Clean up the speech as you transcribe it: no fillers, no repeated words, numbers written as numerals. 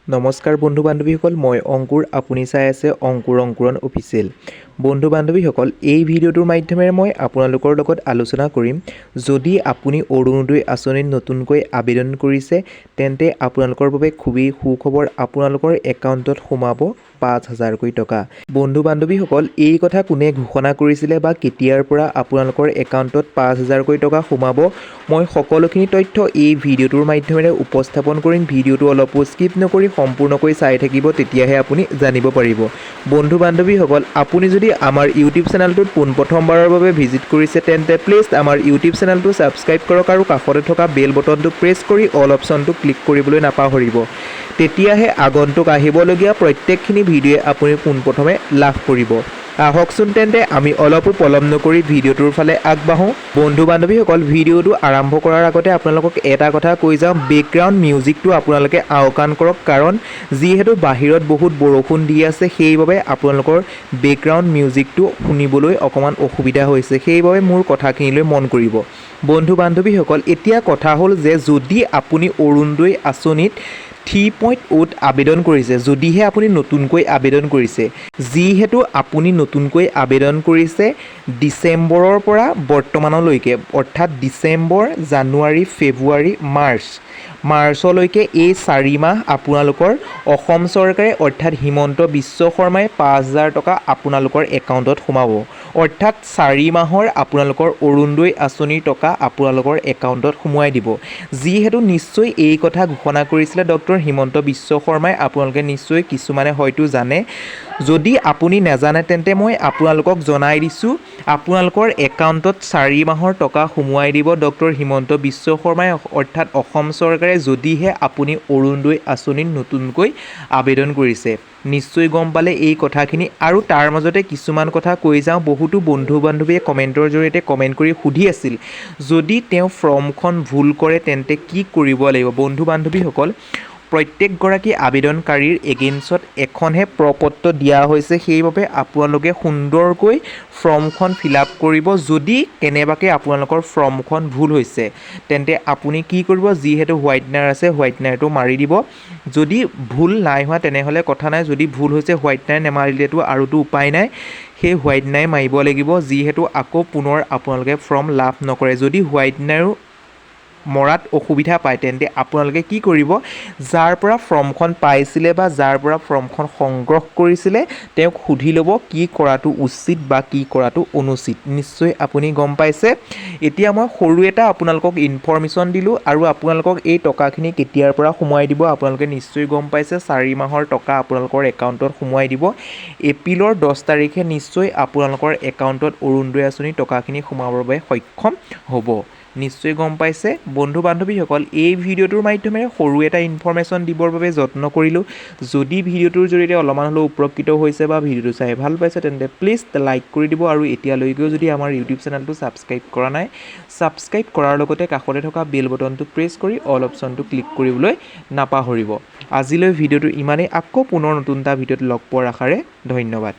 নমস্কাৰ বন্ধু বান্ধৱীসকল, মই অংকুৰ। আপুনি চাই আছে অংকুৰ অংকুৰণ অফিচিয়েল। বন্ধু বান্ধৱীসকল, এই ভিডিঅ'টোৰ মাধ্যমেৰে মই আপোনালোকৰ লগত আলোচনা কৰিম, যদি আপুনি অৰুণোদয় আঁচনিত নতুনকৈ আবেদন কৰিছে তেন্তে আপোনালোকৰ বাবে খুবেই সুখবৰ। আপোনালোকৰ একাউণ্টত সোমাব ৫,০০০কৈ টকা। বন্ধু বান্ধৱীসকল, এই কথা কোনে ঘোষণা কৰিছিলে বা কেতিয়াৰ পৰা আপোনালোকৰ একাউণ্টত ৫,০০০কৈ টকা সোমাব, মই সকলোখিনি তথ্য এই ভিডিঅ'টোৰ মাধ্যমেৰে উপস্থাপন কৰিম। ভিডিঅ'টো অলপো স্কিপ নকৰি সম্পূৰ্ণকৈ চাই থাকিব, তেতিয়াহে আপুনি জানিব পাৰিব। বন্ধু বান্ধৱীসকল, আপুনি যদি আমাৰ ইউটিউব চেনেলটোত পোনপ্ৰথমবাৰৰ বাবে ভিজিট কৰিছে তেন্তে প্লিজ আমাৰ ইউটিউব চেনেলটো ছাবস্ক্ৰাইব কৰক আৰু কাষতে থকা বেল বটনটো প্ৰেছ কৰি অল অপশ্যনটো ক্লিক কৰিবলৈ নাপাহৰিব। তেতিয়াহে আগন্তুক আহিবলগীয়া প্ৰত্যেকখিনি ভিডিঅ'ই আপুনি পোনপ্ৰথমে লাভ কৰিব। আহকচোন তেন্তে আমি অলপো পলম নকৰি ভিডিঅ'টোৰ ফালে আগবাঢ়োঁ। বন্ধু বান্ধৱীসকল, ভিডিঅ'টো আৰম্ভ কৰাৰ আগতে আপোনালোকক এটা কথা কৈ যাওঁ, বেকগ্ৰাউণ্ড মিউজিকটো আপোনালোকে আওকাণ কৰক, কাৰণ যিহেতু বাহিৰত বহুত বৰষুণ দি আছে, সেইবাবে আপোনালোকৰ বেকগ্ৰাউণ্ড মিউজিকটো শুনিবলৈ অকণমান অসুবিধা হৈছে, সেইবাবে মোৰ কথাখিনিলৈ মন কৰিব। বন্ধু বান্ধৱীসকল, এতিয়া কথা হ'ল যে যদি আপুনি অৰুণোদয় আঁচনিত 3.0ত আবেদন কৰিছে, যদিহে আপুনি নতুনকৈ আবেদন কৰিছে, যিহেতু আপুনি নতুনকৈ আবেদন কৰিছে ডিচেম্বৰৰ পৰা বৰ্তমানলৈকে, অৰ্থাৎ ডিচেম্বৰ, জানুৱাৰী, ফেব্ৰুৱাৰী, মাৰ্চলৈকে এই 4 মাহ আপোনালোকৰ অসম চৰকাৰে অৰ্থাৎ হিমন্ত বিশ্ব শৰ্মাই ৫,০০০ টকা আপোনালোকৰ একাউণ্টত সোমাব। অৰ্থাৎ 4 মাহৰ আপোনালোকৰ অৰুণোদয় আঁচনিৰ টকা আপোনালোকৰ একাউণ্টত সোমোৱাই দিব। যিহেতু নিশ্চয় এই কথা ঘোষণা কৰিছিলে ডক্টৰ হিমন্ত বিশ্ব শৰ্মাই, আপোনালোকে নিশ্চয় কিছুমানে হয়তো জানে। যদি আপুনি নাজানে তেন্তে মই আপোনালোকক জনাই দিছোঁ, আপোনালোকৰ একাউণ্টত 4 মাহৰ টকা সোমোৱাই দিব ডক্টৰ হিমন্ত বিশ্ব শৰ্মাই, অৰ্থাৎ অসম চৰকাৰে, যদিহে আপুনি অৰুণোদয় আঁচনিত নতুনকৈ আবেদন কৰিছে। নিশ্চয় গম পালে এই কথাখিনি। আৰু তাৰ মাজতে কিছুমান কথা কৈ যাওঁ, বহুতো বন্ধু বান্ধৱীয়ে কমেণ্টৰ জৰিয়তে কমেণ্ট কৰি সুধি আছিল, যদি তেওঁ ফৰ্মখন ভুল কৰে তেন্তে কি কৰিব লাগিব। বন্ধু বান্ধৱীসকল, প্ৰত্যেকগৰাকী আবেদনকাৰীৰ এগেইনষ্টত এখনহে প্ৰপত্ৰ দিয়া হৈছে, সেইবাবে আপোনালোকে সুন্দৰকৈ ফৰ্মখন ফিল আপ কৰিব। যদি কেনেবাকৈ আপোনালোকৰ ফৰ্মখন ভুল হৈছে তেন্তে আপুনি কি কৰিব, যিহেতু হোৱাইটনাৰ আছে হোৱাইটনাৰটো মাৰি দিব। যদি ভুল নাই হোৱা তেনেহ'লে কথা নাই, যদি ভুল হৈছে হোৱাইটনাৰ নেমাৰিলেতো আৰুতো উপায় নাই, সেই হোৱাইটনাৰে মাৰিব লাগিব, যিহেতু আকৌ পুনৰ আপোনালোকে ফৰ্ম লাভ নকৰে। যদি হোৱাইটনাৰো মৰাত অসুবিধা পায় তেন্তে আপোনালোকে কি কৰিব, যাৰ পৰা ফৰ্মখন পাইছিলে বা যাৰ পৰা ফৰ্মখন সংগ্ৰহ কৰিছিলে তেওঁক সুধি ল'ব কি কৰাটো উচিত বা কি কৰাটো অনুচিত। নিশ্চয় আপুনি গম পাইছে। এতিয়া মই সৰু এটা আপোনালোকক ইনফৰ্মেশ্যন দিলোঁ, আৰু আপোনালোকক এই টকাখিনি কেতিয়াৰ পৰা সোমোৱাই দিব আপোনালোকে নিশ্চয় গম পাইছে। 4 মাহৰ টকা আপোনালোকৰ একাউণ্টত সোমোৱাই দিব। এপ্ৰিলৰ 10 তাৰিখে নিশ্চয় আপোনালোকৰ একাউণ্টত অৰুণোদয় আঁচনিৰ টকাখিনি সোমাবৰ বাবে সক্ষম হ'ব। নিশ্চয় গম পাইছে। বন্ধু বান্ধৱীসকল, এই ভিডিঅ'টোৰ মাধ্যমেৰে সৰু এটা ইনফৰ্মেশ্যন দিবৰ বাবে যত্ন কৰিলোঁ। যদি ভিডিঅ'টোৰ জৰিয়তে অলপমান হ'লেও উপকৃত হৈছে বা ভিডিঅ'টো চাই ভাল পাইছে তেন্তে প্লিজ লাইক কৰি দিব, আৰু এতিয়ালৈকেও যদি আমাৰ ইউটিউব চেনেলটো ছাবস্ক্ৰাইব কৰা নাই, ছাবস্ক্ৰাইব কৰাৰ লগতে কাষতে থকা বেল বটনটো প্ৰেছ কৰি অল অপশ্যনটো ক্লিক কৰিবলৈ নাপাহৰিব। আজিলৈ ভিডিঅ'টো ইমানেই। আকৌ পুনৰ নতুন এটা ভিডিঅ'ত লগ পোৱাৰ আশাৰে ধন্যবাদ।